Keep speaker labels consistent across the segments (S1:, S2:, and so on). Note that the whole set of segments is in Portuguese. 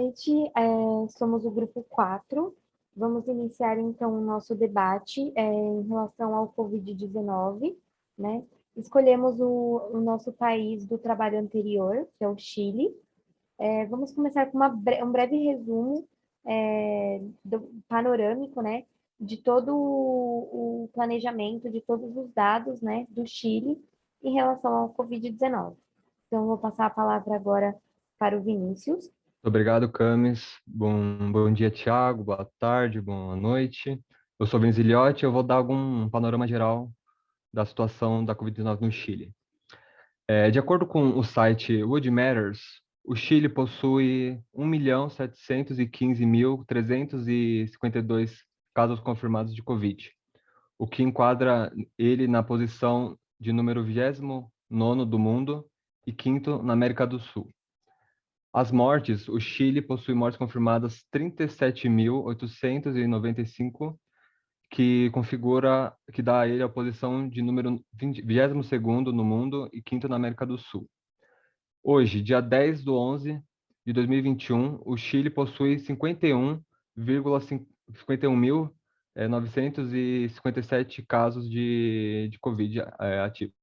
S1: noite, somos o grupo 4. Vamos iniciar, então, o nosso debate em relação ao Covid-19, né? Escolhemos o nosso país do trabalho anterior, que é o Chile. Vamos começar com um breve resumo panorâmico, né? De todo o planejamento, de todos os dados, né? Do Chile em relação ao Covid-19. Então, eu vou passar a palavra agora para o Vinícius.
S2: Obrigado, Camis. Bom dia, Thiago. Boa tarde, boa noite. Eu sou Vinícius Ilhotti. Eu vou dar algum panorama geral da situação da Covid-19 no Chile. De acordo com o site Wood Matters, o Chile possui 1.715.352 casos confirmados de Covid, o que enquadra ele na posição de número 29º do mundo e quinto na América do Sul. As mortes, o Chile possui mortes confirmadas 37.895, que dá a ele a posição de número 22º no mundo e quinto na América do Sul. Hoje, dia 10 de 11 de 2021, o Chile possui 51.957 casos de Covid ativos,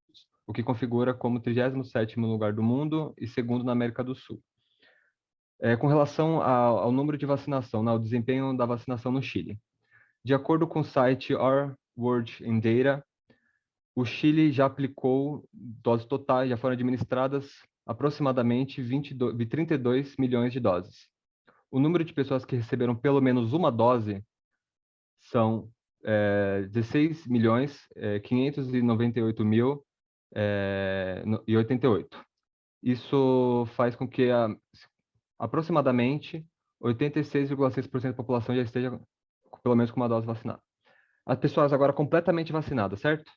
S2: o que configura como 37º lugar do mundo e segundo na América do Sul. Com relação ao número de vacinação, ao desempenho da vacinação no Chile. De acordo com o site Our World in Data, o Chile já aplicou doses totais, já foram administradas aproximadamente 32 milhões de doses. O número de pessoas que receberam pelo menos uma dose são 16 milhões 598.088. Isso faz com que aproximadamente 86,6% da população já esteja pelo menos com uma dose vacinada. As pessoas agora completamente vacinadas, certo?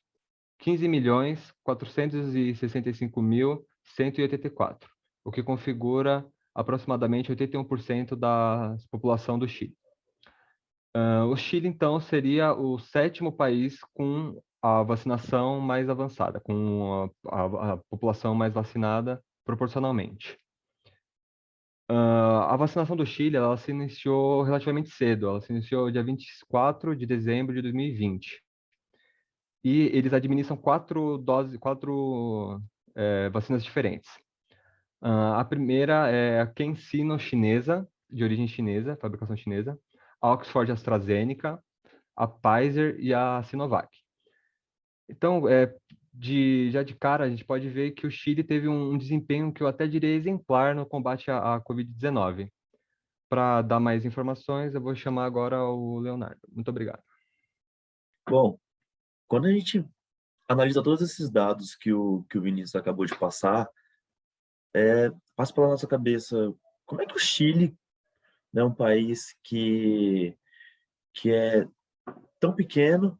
S2: 15.465.184, o que configura aproximadamente 81% da população do Chile. O Chile, então, seria o 7º país com a vacinação mais avançada, com a população mais vacinada proporcionalmente. A vacinação do Chile, ela se iniciou relativamente cedo. Ela se iniciou dia 24 de dezembro de 2020. E eles administram quatro vacinas diferentes. A primeira é a CanSino chinesa, de origem chinesa, fabricação chinesa, a Oxford AstraZeneca, a Pfizer e a Sinovac. Então, já de cara, a gente pode ver que o Chile teve um desempenho que eu até diria exemplar no combate à Covid-19. Para dar mais informações, eu vou chamar agora o Leonardo. Muito obrigado.
S3: Bom, quando a gente analisa todos esses dados que o Vinícius acabou de passar, passa pela nossa cabeça como é que o Chile, né, um país que é tão pequeno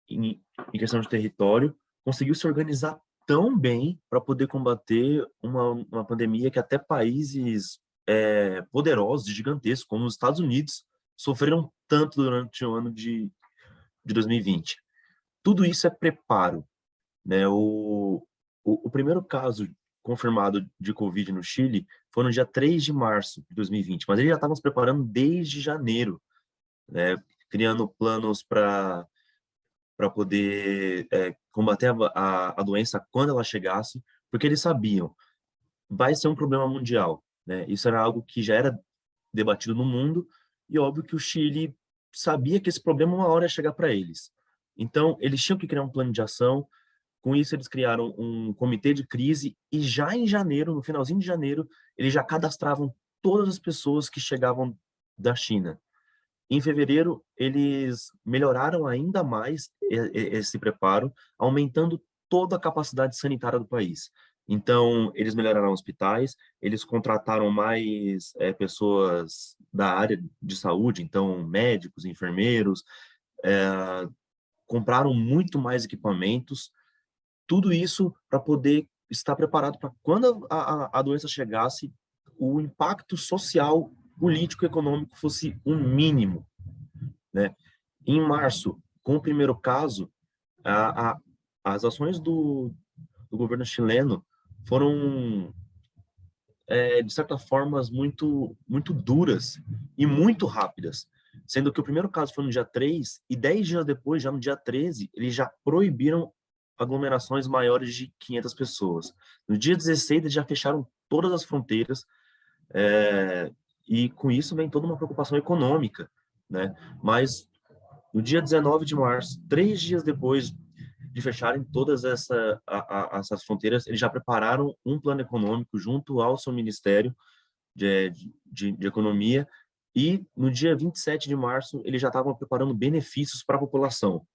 S3: em questão de território, conseguiu se organizar tão bem para poder combater uma pandemia que até países poderosos, gigantescos, como os Estados Unidos, sofreram tanto durante o ano de 2020. Tudo isso é preparo, né? O primeiro caso confirmado de Covid no Chile foi no dia 3 de março de 2020, mas eles já estavam se preparando desde janeiro, né? Criando planos para poder combater a doença quando ela chegasse, porque eles sabiam, vai ser um problema mundial, né? Isso era algo que já era debatido no mundo, e óbvio que o Chile sabia que esse problema uma hora ia chegar para eles. Então, eles tinham que criar um plano de ação. Com isso, eles criaram um comitê de crise e já em janeiro, no finalzinho de janeiro, eles já cadastravam todas as pessoas que chegavam da China. Em fevereiro, eles melhoraram ainda mais esse preparo, aumentando toda a capacidade sanitária do país. Então, eles melhoraram hospitais, eles contrataram mais pessoas da área de saúde, então médicos, enfermeiros, compraram muito mais equipamentos, tudo isso para poder estar preparado para quando a doença chegasse, o impacto social, político e econômico fosse o mínimo, né? Em março, com o primeiro caso, as ações do governo chileno foram de certa forma, muito, muito duras e muito rápidas. Sendo que o primeiro caso foi no dia 3, e 10 dias depois, já no dia 13, eles já proibiram aglomerações maiores de 500 pessoas. No dia 16, eles já fecharam todas as fronteiras, e com isso vem toda uma preocupação econômica, né? Mas no dia 19 de março, 3 dias depois de fecharem todas essas fronteiras, eles já prepararam um plano econômico junto ao seu Ministério de Economia, e no dia 27 de março eles já estavam preparando benefícios para a população,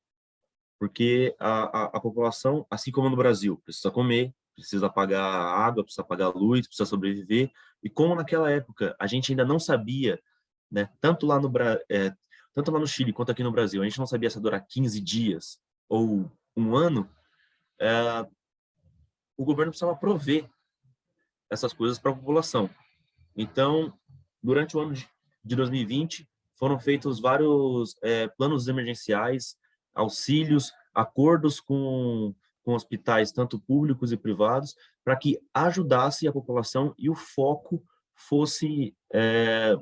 S3: porque a população, assim como no Brasil, precisa comer, precisa pagar água, precisa pagar luz, precisa sobreviver, e como naquela época a gente ainda não sabia, né, tanto lá no Chile quanto aqui no Brasil, a gente não sabia se ia durar 15 dias ou um ano, o governo precisava prover essas coisas para a população. Então, durante o ano de 2020, foram feitos vários planos emergenciais, auxílios, acordos com hospitais, tanto públicos e privados, para que ajudasse a população, e o foco fosse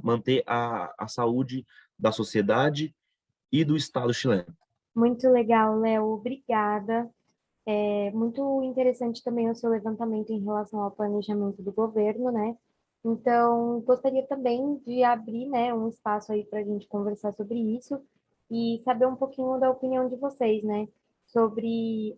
S3: manter a saúde da sociedade e do Estado chileno.
S1: Muito legal, Léo, obrigada. É muito interessante também o seu levantamento em relação ao planejamento do governo, né? Então, gostaria também de abrir, né, um espaço aí para a gente conversar sobre isso e saber um pouquinho da opinião de vocês, né, sobre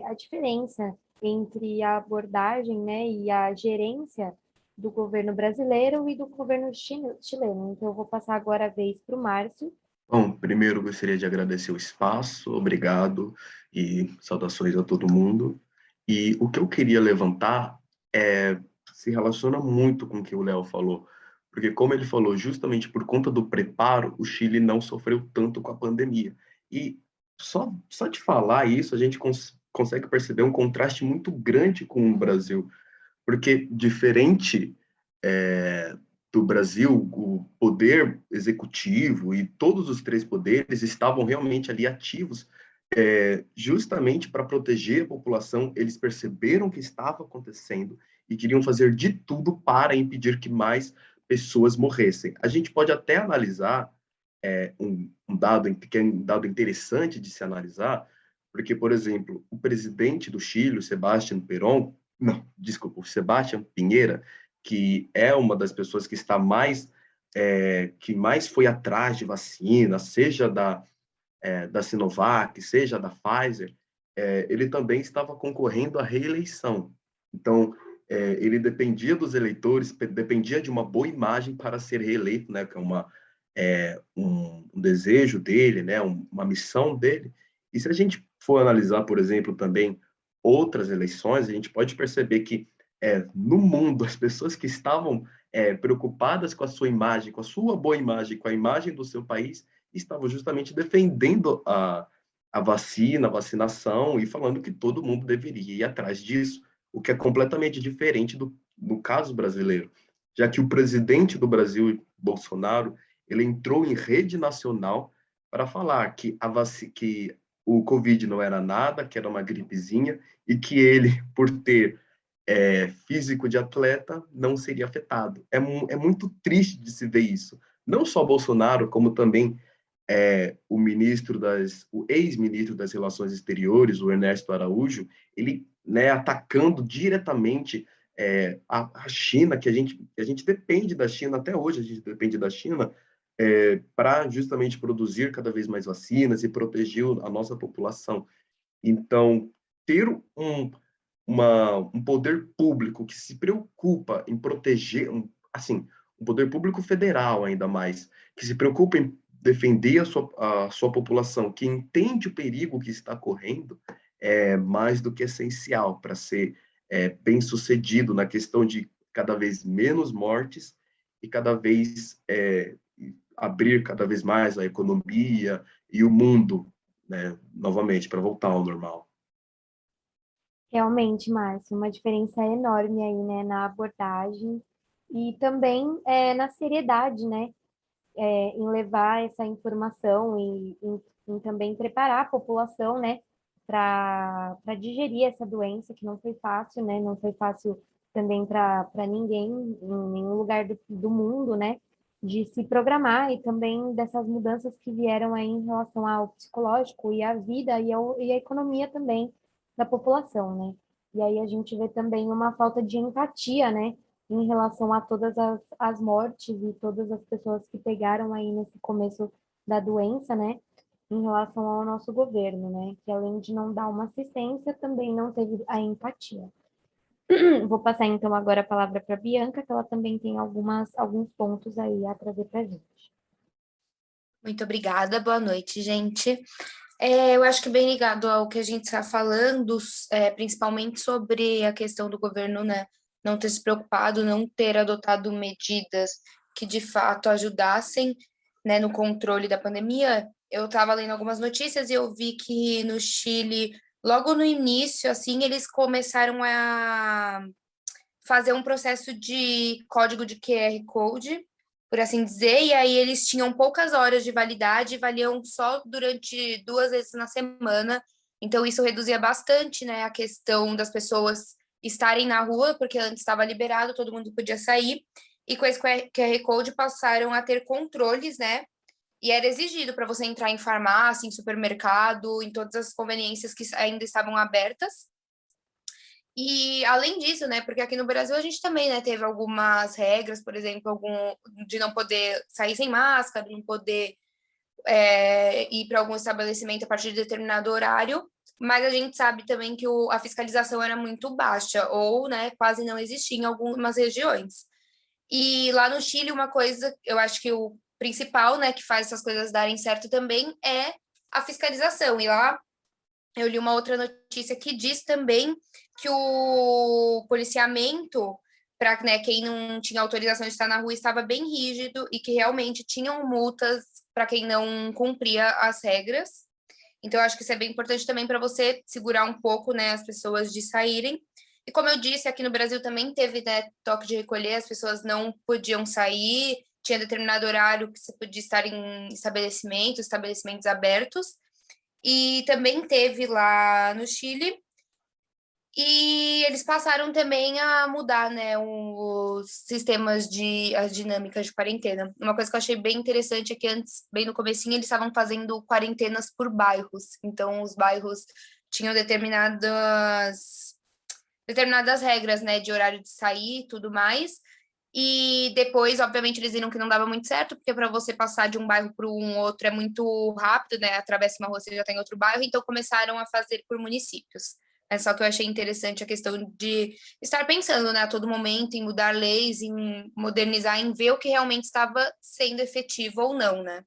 S1: a diferença entre a abordagem, né, e a gerência do governo brasileiro e do governo chileno. Então, eu vou passar agora a vez para o Márcio.
S4: Bom, primeiro gostaria de agradecer o espaço, obrigado e saudações a todo mundo. E o que eu queria levantar se relaciona muito com o que o Léo falou, porque como ele falou, justamente por conta do preparo, o Chile não sofreu tanto com a pandemia. E só de falar isso, a gente consegue perceber um contraste muito grande com o Brasil, porque diferente é, do Brasil, o poder executivo e todos os três poderes estavam realmente ali ativos, justamente para proteger a população. Eles perceberam o que estava acontecendo e queriam fazer de tudo para impedir que mais pessoas morressem. A gente pode até analisar um dado que é um dado interessante de se analisar, porque, por exemplo, o presidente do Chile, o Sebastián Perón, não, desculpa, o Sebastián Pinheira, que é uma das pessoas que está que mais foi atrás de vacina, seja da Sinovac, seja da Pfizer, ele também estava concorrendo à reeleição. Então, ele dependia dos eleitores, dependia de uma boa imagem para ser reeleito, né, que um desejo dele, né, uma missão dele. E se a gente for analisar, por exemplo, também outras eleições, a gente pode perceber que no mundo as pessoas que estavam preocupadas com a sua imagem, com a sua boa imagem, com a imagem do seu país, estavam justamente defendendo a vacina, a vacinação, e falando que todo mundo deveria ir atrás disso, o que é completamente diferente no caso brasileiro, já que o presidente do Brasil, Bolsonaro, ele entrou em rede nacional para falar que o Covid não era nada, que era uma gripezinha, e que ele, por ter físico de atleta, não seria afetado. É muito triste de se ver isso. Não só Bolsonaro, como também o ex-ministro das Relações Exteriores, o Ernesto Araújo, ele, né, atacando diretamente a China, que a gente depende da China, até hoje a gente depende da China, para justamente produzir cada vez mais vacinas e proteger a nossa população. Então, ter um poder público que se preocupa em proteger, um poder público federal ainda mais, que se preocupa em defender a sua população, que entende o perigo que está correndo, é mais do que essencial para ser bem sucedido na questão de cada vez menos mortes e cada vez abrir cada vez mais a economia e o mundo, né, novamente, para voltar ao normal.
S1: Realmente, Márcio, uma diferença enorme aí, né, na abordagem e também na seriedade, né, em levar essa informação e em também preparar a população, né, para digerir essa doença que não foi fácil, né, não foi fácil também para ninguém, em nenhum lugar do mundo, né? De se programar e também dessas mudanças que vieram aí em relação ao psicológico e à vida e à economia também da população, né? E aí a gente vê também uma falta de empatia, né? Em relação a todas as mortes e todas as pessoas que pegaram aí nesse começo da doença, né? Em relação ao nosso governo, né? Que além de não dar uma assistência, também não teve a empatia. Vou passar então agora a palavra para a Bianca, que ela também tem alguns pontos aí a trazer para a gente.
S5: Muito obrigada, boa noite, gente. Eu acho que bem ligado ao que a gente está falando, principalmente sobre a questão do governo, né, não ter se preocupado, não ter adotado medidas que de fato ajudassem, né, no controle da pandemia. Eu estava lendo algumas notícias e eu vi que no Chile, logo no início, assim, eles começaram a fazer um processo de código de QR Code, por assim dizer, e aí eles tinham poucas horas de validade, valiam só durante 2 vezes na semana, então isso reduzia bastante, né, a questão das pessoas estarem na rua, porque antes estava liberado, todo mundo podia sair, e com esse QR Code passaram a ter controles, né, e era exigido para você entrar em farmácia, em supermercado, em todas as conveniências que ainda estavam abertas. E além disso, né, porque aqui no Brasil a gente também, né, teve algumas regras, por exemplo, de não poder sair sem máscara, não poder ir para algum estabelecimento a partir de determinado horário, mas a gente sabe também que a fiscalização era muito baixa, ou, né, quase não existia em algumas regiões. E lá no Chile, uma coisa, eu acho que o principal, né, que faz essas coisas darem certo também é a fiscalização. E lá eu li uma outra notícia que diz também que o policiamento para, né, quem não tinha autorização de estar na rua estava bem rígido e que realmente tinham multas para quem não cumpria as regras. Então, eu acho que isso é bem importante também para você segurar um pouco, né, as pessoas de saírem. E como eu disse, aqui no Brasil também teve, né, toque de recolher, as pessoas não podiam sair, tinha determinado horário que você podia estar em estabelecimentos abertos. E também teve lá no Chile, e eles passaram também a mudar, né, os sistemas as dinâmicas de quarentena. Uma coisa que eu achei bem interessante é que antes, bem no comecinho, eles estavam fazendo quarentenas por bairros. Então, os bairros tinham determinadas regras, né, de horário de sair e tudo mais. E depois, obviamente, eles viram que não dava muito certo, porque para você passar de um bairro para um outro é muito rápido, né? Atravessa uma rua, você já está em outro bairro, então começaram a fazer por municípios. É só que eu achei interessante a questão de estar pensando, né, a todo momento em mudar leis, em modernizar, em ver o que realmente estava sendo efetivo ou não, né?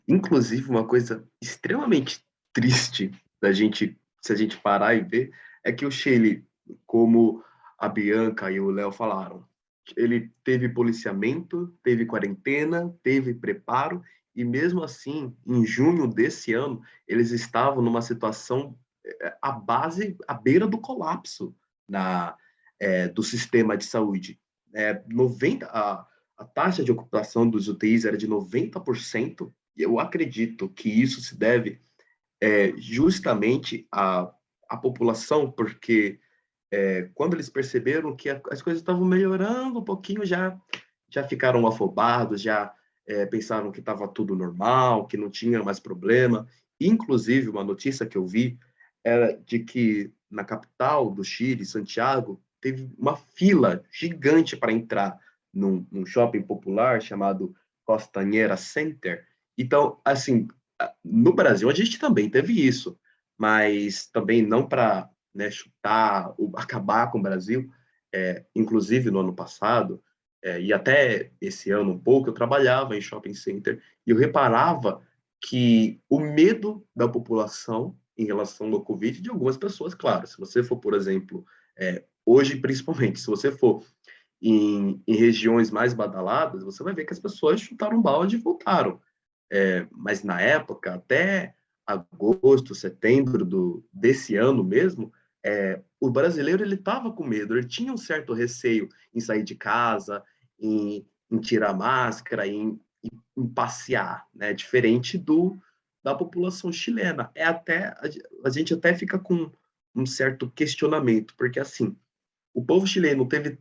S4: Inclusive, uma coisa extremamente triste se a gente parar e ver, é que o Chile, como a Bianca e o Léo falaram, ele teve policiamento, teve quarentena, teve preparo, e mesmo assim, em junho desse ano, eles estavam numa situação à beira do colapso do sistema de saúde. 90, a taxa de ocupação dos UTIs era de 90%, e eu acredito que isso se deve justamente à população, porque quando eles perceberam que as coisas estavam melhorando um pouquinho, já ficaram afobados, já pensaram que estava tudo normal, que não tinha mais problema. Inclusive, uma notícia que eu vi era de que na capital do Chile, Santiago, teve uma fila gigante para entrar num shopping popular chamado Costanera Center. Então, assim, no Brasil a gente também teve isso, mas também não para, né, chutar, acabar com o Brasil. Inclusive no ano passado, e até esse ano um pouco, eu trabalhava em shopping center e eu reparava que o medo da população em relação ao Covid, de algumas pessoas, claro, se você for, por exemplo, hoje principalmente, se você for em regiões mais badaladas, você vai ver que as pessoas chutaram balde e voltaram. Mas na época, até agosto, setembro desse ano mesmo, o brasileiro ele estava com medo, ele tinha um certo receio em sair de casa, em tirar máscara, em passear, né? Diferente da população chilena. A gente até fica com um certo questionamento, porque assim, o povo chileno teve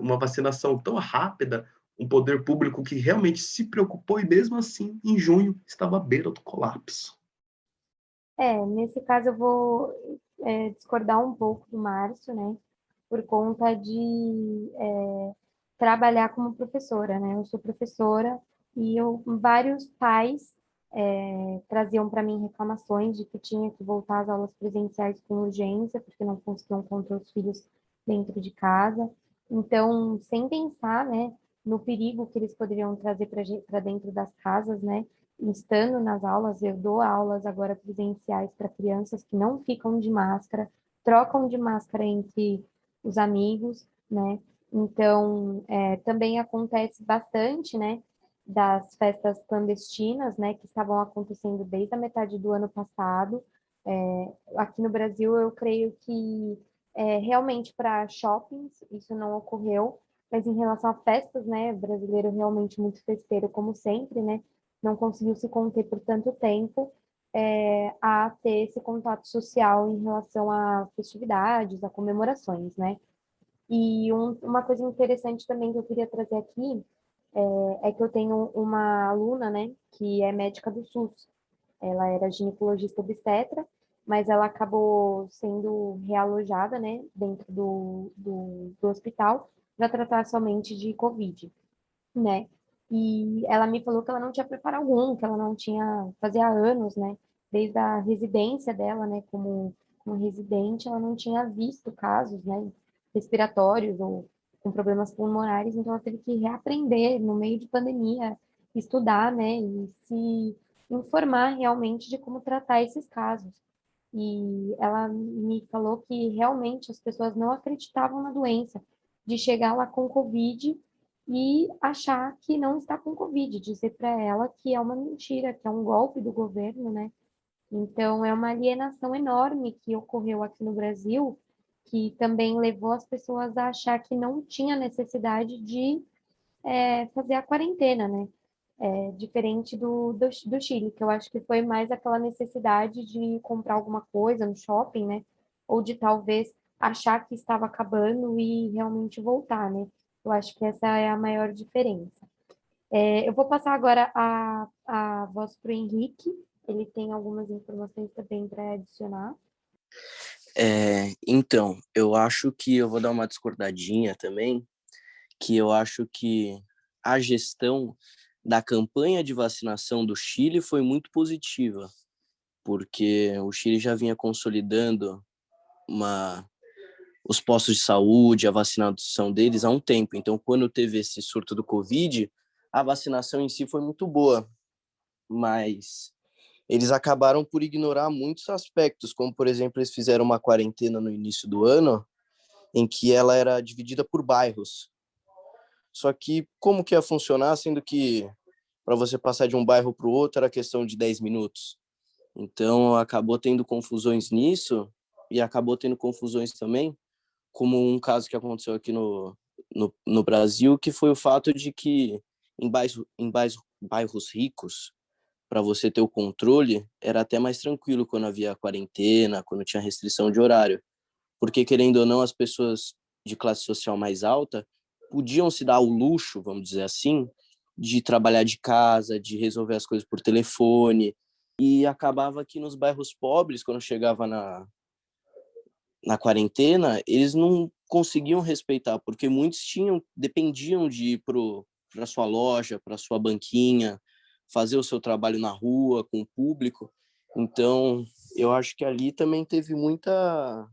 S4: uma vacinação tão rápida, um poder público que realmente se preocupou e mesmo assim, em junho, estava à beira do colapso.
S1: Nesse caso eu vou discordar um pouco do Márcio, né? Por conta de trabalhar como professora, né? Eu sou professora e vários pais traziam para mim reclamações de que tinha que voltar às aulas presenciais com urgência, porque não conseguiam conter os filhos dentro de casa. Então, sem pensar, né, no perigo que eles poderiam trazer para dentro das casas, né? Estando nas aulas, eu dou aulas agora presenciais para crianças que não ficam de máscara, trocam de máscara entre os amigos, né? Então, também acontece bastante, né, das festas clandestinas, né, que estavam acontecendo desde a metade do ano passado. Aqui no Brasil, eu creio que realmente para shoppings isso não ocorreu, mas em relação a festas, né, brasileiro realmente muito festeiro, como sempre, né, não conseguiu se conter por tanto tempo a ter esse contato social em relação a festividades, a comemorações, né? E uma coisa interessante também que eu queria trazer aqui é que eu tenho uma aluna, né, que é médica do SUS. Ela era ginecologista obstetra, mas ela acabou sendo realojada, né, dentro do hospital para tratar somente de Covid, né? E ela me falou que ela não tinha preparo algum, que ela não tinha, fazia anos, né, desde a residência dela, né, como residente, ela não tinha visto casos, né, respiratórios ou com problemas pulmonares, então ela teve que reaprender no meio de pandemia, estudar, né, e se informar realmente de como tratar esses casos. E ela me falou que realmente as pessoas não acreditavam na doença, de chegar lá com Covid e achar que não está com Covid, dizer para ela que é uma mentira, que é um golpe do governo, né? Então, é uma alienação enorme que ocorreu aqui no Brasil, que também levou as pessoas a achar que não tinha necessidade de fazer a quarentena, né? Diferente do Chile, que eu acho que foi mais aquela necessidade de comprar alguma coisa no shopping, né? Ou de talvez achar que estava acabando e realmente voltar, né? Eu acho que essa é a maior diferença. Eu vou passar agora a voz para o Henrique, ele tem algumas informações também para adicionar.
S6: Então, eu acho que eu vou dar uma discordadinha também, que eu acho que a gestão da campanha de vacinação do Chile foi muito positiva, porque o Chile já vinha consolidando os postos de saúde, a vacinação deles há um tempo. Então, quando teve esse surto do Covid, a vacinação em si foi muito boa, mas eles acabaram por ignorar muitos aspectos, como, por exemplo, eles fizeram uma quarentena no início do ano, em que ela era dividida por bairros. Só que como que ia funcionar, sendo que para você passar de um bairro para o outro era questão de 10 minutos? Então, acabou tendo confusões nisso, e acabou tendo confusões também, como um caso que aconteceu aqui no Brasil, que foi o fato de que bairros ricos, para você ter o controle, era até mais tranquilo quando havia quarentena, quando tinha restrição de horário. Porque, querendo ou não, as pessoas de classe social mais alta podiam se dar o luxo, vamos dizer assim, de trabalhar de casa, de resolver as coisas por telefone. E acabava que nos bairros pobres, quando chegava na quarentena, eles não conseguiam respeitar, porque muitos dependiam de ir para sua loja, para sua banquinha, fazer o seu trabalho na rua, com o público. Então, eu acho que ali também teve muita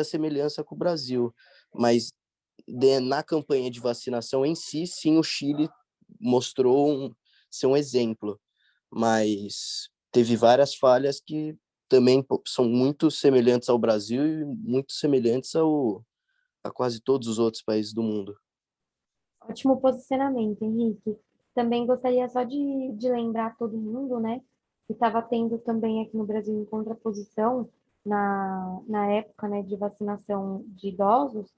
S6: semelhança com o Brasil. Mas na campanha de vacinação em si, sim, o Chile mostrou ser um exemplo. Mas teve várias falhas que também são muito semelhantes ao Brasil e muito semelhantes a quase todos os outros países do mundo.
S1: Ótimo posicionamento, Henrique. Também gostaria só de lembrar todo mundo, né, que estava tendo também aqui no Brasil em contraposição, na época, né, de vacinação de idosos,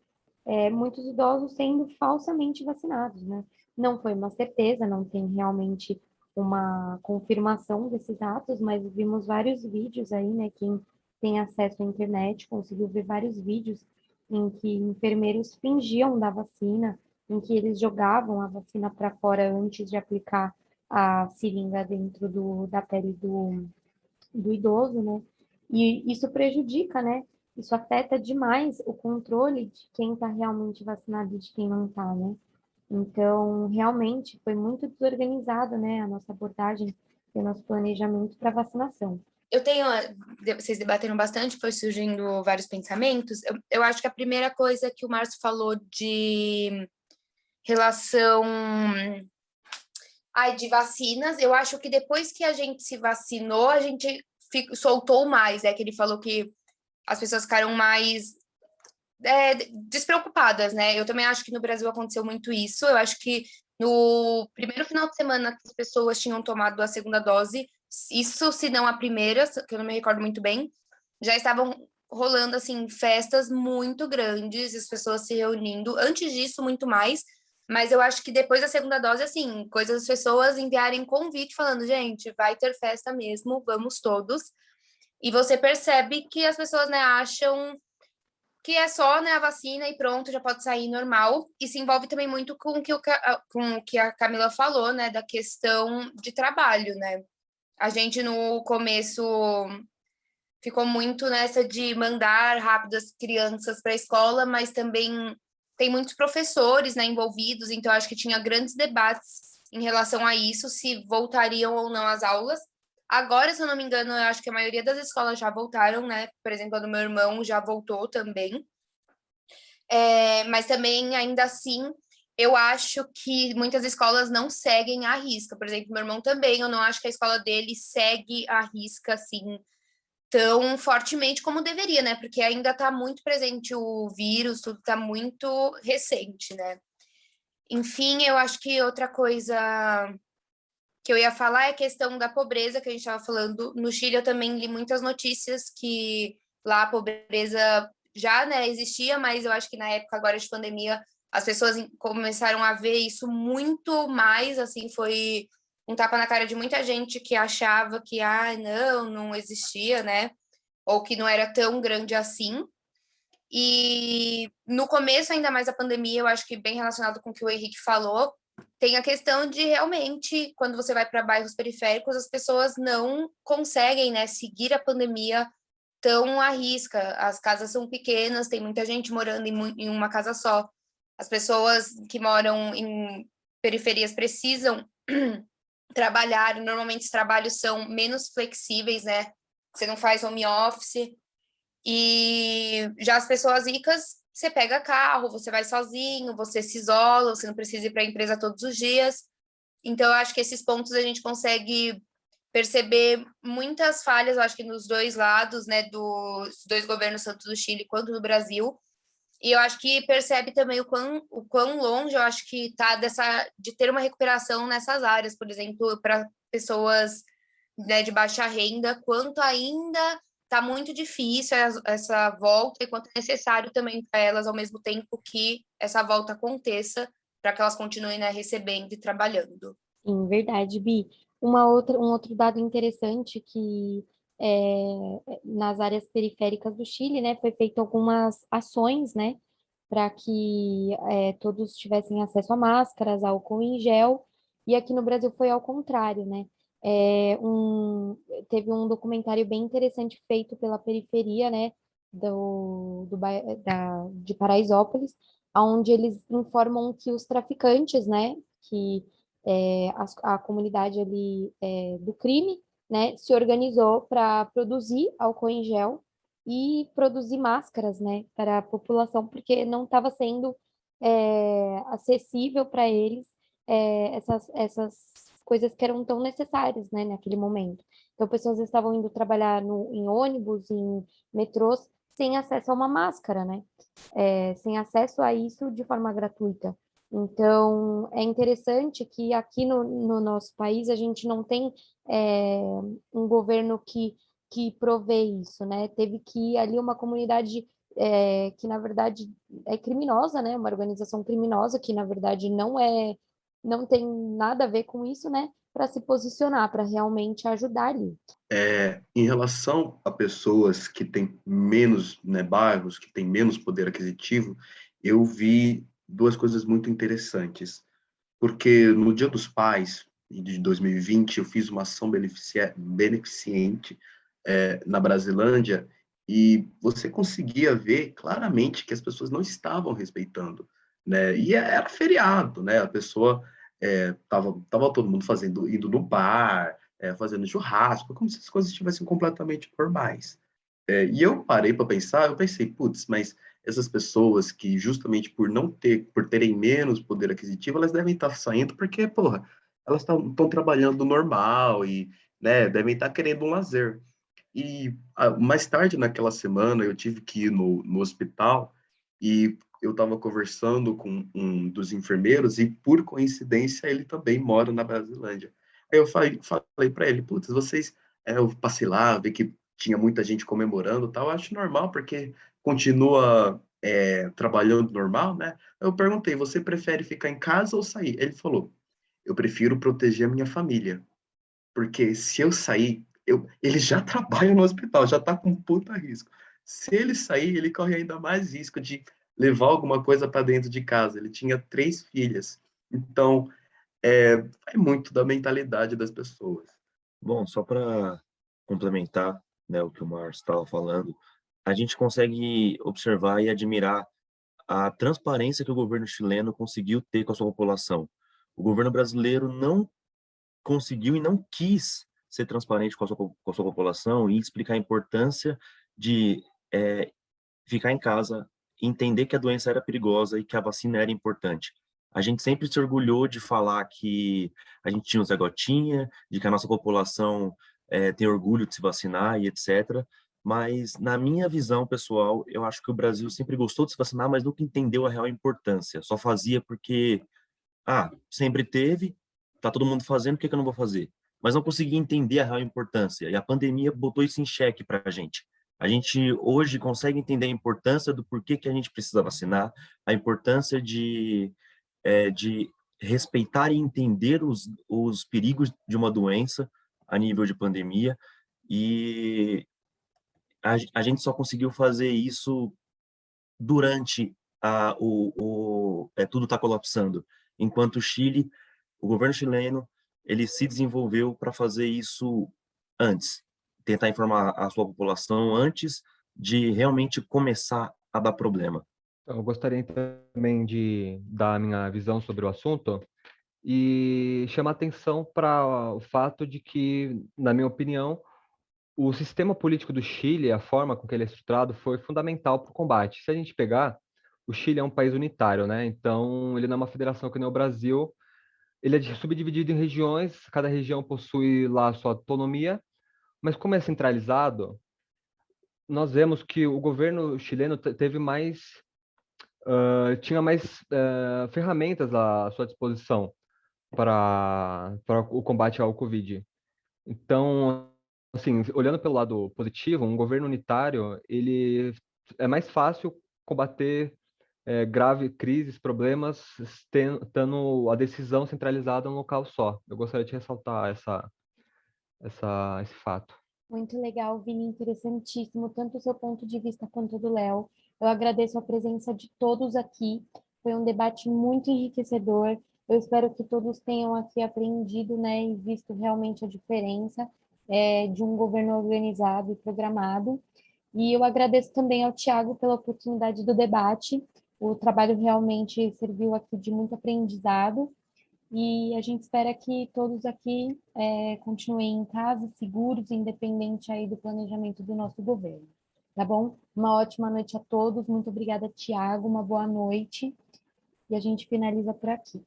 S1: muitos idosos sendo falsamente vacinados, né? Não foi uma certeza, não tem realmente uma confirmação desses atos, mas vimos vários vídeos aí, né, quem tem acesso à internet, conseguiu ver vários vídeos em que enfermeiros fingiam da vacina, em que eles jogavam a vacina para fora antes de aplicar a seringa dentro da pele do idoso, né? E isso prejudica, né? Isso afeta demais o controle de quem está realmente vacinado e de quem não está, né? Então, realmente, foi muito desorganizada, né, a nossa abordagem e o nosso planejamento para vacinação.
S5: Eu tenho, vocês debateram bastante, foi surgindo vários pensamentos. Eu acho que a primeira coisa que o Márcio falou de relação de vacinas, eu acho que depois que a gente se vacinou, a gente soltou mais, que ele falou que as pessoas ficaram mais despreocupadas, né? Eu também acho que no Brasil aconteceu muito isso. Eu acho que no primeiro final de semana que as pessoas tinham tomado a segunda dose, isso se não a primeira, que eu não me recordo muito bem, já estavam rolando, assim, festas muito grandes, as pessoas se reunindo. Antes disso, muito mais, mas eu acho que depois da segunda dose, assim, coisas das pessoas enviarem convite falando, gente, vai ter festa mesmo, vamos todos. E você percebe que as pessoas, né, acham que é só, né, a vacina e pronto, já pode sair normal. E se envolve também muito com o que a Camila falou, né, da questão de trabalho, né? A gente no começo ficou muito nessa de mandar rápido as crianças para a escola, mas também tem muitos professores, né, envolvidos, então acho que tinha grandes debates em relação a isso, se voltariam ou não às aulas. Agora, se eu não me engano, eu acho que a maioria das escolas já voltaram, né? Por exemplo, a do meu irmão já voltou também. Mas também, ainda assim, eu acho que muitas escolas não seguem à risca. Por exemplo, meu irmão também, eu não acho que a escola dele segue à risca, assim, tão fortemente como deveria, né? Porque ainda está muito presente o vírus, tudo está muito recente, né? Enfim, eu acho que outra coisa que eu ia falar é a questão da pobreza que a gente estava falando. No Chile, eu também li muitas notícias que lá a pobreza já, né, existia, mas eu acho que na época agora de pandemia as pessoas começaram a ver isso muito mais, assim, foi um tapa na cara de muita gente que achava que, não existia, né, ou que não era tão grande assim. E no começo, ainda mais da pandemia, eu acho que bem relacionado com o que o Henrique falou, tem a questão de realmente, quando você vai para bairros periféricos, as pessoas não conseguem, né, seguir a pandemia tão à risca. As casas são pequenas, tem muita gente morando em uma casa só. As pessoas que moram em periferias precisam trabalhar, normalmente os trabalhos são menos flexíveis, né? Você não faz home office. E já as pessoas ricas, você pega carro, você vai sozinho, você se isola, você não precisa ir para a empresa todos os dias. Então, eu acho que esses pontos a gente consegue perceber muitas falhas, eu acho que nos dois lados, né, dos dois governos, tanto do Chile quanto do Brasil. E eu acho que percebe também o quão longe eu acho que está de ter uma recuperação nessas áreas, por exemplo, para pessoas, né, de baixa renda, quanto ainda está muito difícil essa volta e quanto é necessário também para elas, ao mesmo tempo que essa volta aconteça, para que elas continuem, né, recebendo e trabalhando.
S1: Sim, verdade, Bi. Um outro dado interessante que nas áreas periféricas do Chile, né, foi feito algumas ações, né, para que todos tivessem acesso a máscaras, álcool em gel, e aqui no Brasil foi ao contrário, né? Teve um documentário bem interessante feito pela periferia, né, de Paraisópolis, onde eles informam que os traficantes, né, que a comunidade ali do crime, né, se organizou para produzir álcool em gel e produzir máscaras, né, para a população, porque não estava sendo acessível para eles essas coisas que eram tão necessárias, né, naquele momento. Então, pessoas estavam indo trabalhar em ônibus, em metrôs, sem acesso a uma máscara, né, sem acesso a isso de forma gratuita. Então, é interessante que aqui no nosso país a gente não tem um governo que provê isso, né? Teve que ir ali uma comunidade que, na verdade, é criminosa, né? Uma organização criminosa que, na verdade, não tem nada a ver com isso, né? para se posicionar, para realmente ajudar ali.
S4: Em relação a pessoas que têm menos, né, bairros, que têm menos poder aquisitivo, eu vi duas coisas muito interessantes. Porque no Dia dos Pais, de 2020, eu fiz uma ação beneficente na Brasilândia e você conseguia ver claramente que as pessoas não estavam respeitando, né? E era feriado, né? A pessoa tava todo mundo indo no bar, fazendo churrasco, como se as coisas estivessem completamente normais. E eu parei para pensar, eu pensei, putz, mas essas pessoas que justamente por terem menos poder aquisitivo, elas devem estar saindo porque, porra, elas estão trabalhando normal e, né, devem estar querendo um lazer. E mais tarde naquela semana eu tive que ir no hospital e eu estava conversando com um dos enfermeiros e, por coincidência, ele também mora na Brasilândia. Aí eu falei para ele, putz, vocês... eu passei lá, vi que tinha muita gente comemorando e tal, eu acho normal, porque continua trabalhando normal, né? Eu perguntei, você prefere ficar em casa ou sair? Ele falou, eu prefiro proteger a minha família, porque se eu sair, ele já trabalha no hospital, já tá com puta risco. Se ele sair, ele corre ainda mais risco de levar alguma coisa para dentro de casa. Ele tinha 3 filhas. Então, vai muito da mentalidade das pessoas.
S3: Bom, só para complementar, né, o que o Márcio estava falando, a gente consegue observar e admirar a transparência que o governo chileno conseguiu ter com a sua população. O governo brasileiro não conseguiu e não quis ser transparente com a sua população e explicar a importância de ficar em casa, entender que a doença era perigosa e que a vacina era importante. A gente sempre se orgulhou de falar que a gente tinha o Zé Gotinha, de que a nossa população tem orgulho de se vacinar e etc. Mas, na minha visão pessoal, eu acho que o Brasil sempre gostou de se vacinar, mas nunca entendeu a real importância. Só fazia porque, sempre teve, tá todo mundo fazendo, por que que eu não vou fazer? Mas não conseguia entender a real importância. E a pandemia botou isso em xeque para a gente. A gente hoje consegue entender a importância do porquê que a gente precisa vacinar, a importância de respeitar e entender os perigos de uma doença a nível de pandemia. E a gente só conseguiu fazer isso durante tudo está colapsando. Enquanto o Chile, o governo chileno, ele se desenvolveu para fazer isso antes, tentar informar a sua população antes de realmente começar a dar problema.
S2: Eu gostaria também de dar a minha visão sobre o assunto e chamar atenção para o fato de que, na minha opinião, o sistema político do Chile, a forma com que ele é estruturado, foi fundamental para o combate. Se a gente pegar, o Chile é um país unitário, né? Então, ele não é uma federação que nem o Brasil. Ele é subdividido em regiões, cada região possui lá a sua autonomia, mas como é centralizado, nós vemos que o governo chileno teve mais, tinha mais ferramentas à sua disposição para o combate ao Covid. Então, assim, olhando pelo lado positivo, um governo unitário, ele é mais fácil combater grave crises, problemas, tendo a decisão centralizada em um local só. Eu gostaria de ressaltar esse fato.
S1: Muito legal, Vini, interessantíssimo, tanto o seu ponto de vista quanto o do Léo. Eu agradeço a presença de todos aqui. Foi um debate muito enriquecedor. Eu espero que todos tenham aqui aprendido, né, e visto realmente a diferença de um governo organizado e programado. E eu agradeço também ao Tiago pela oportunidade do debate. O trabalho realmente serviu aqui de muito aprendizado. E a gente espera que todos aqui continuem em casa, seguros, independente aí do planejamento do nosso governo. Tá bom? Uma ótima noite a todos. Muito obrigada, Tiago. Uma boa noite. E a gente finaliza por aqui.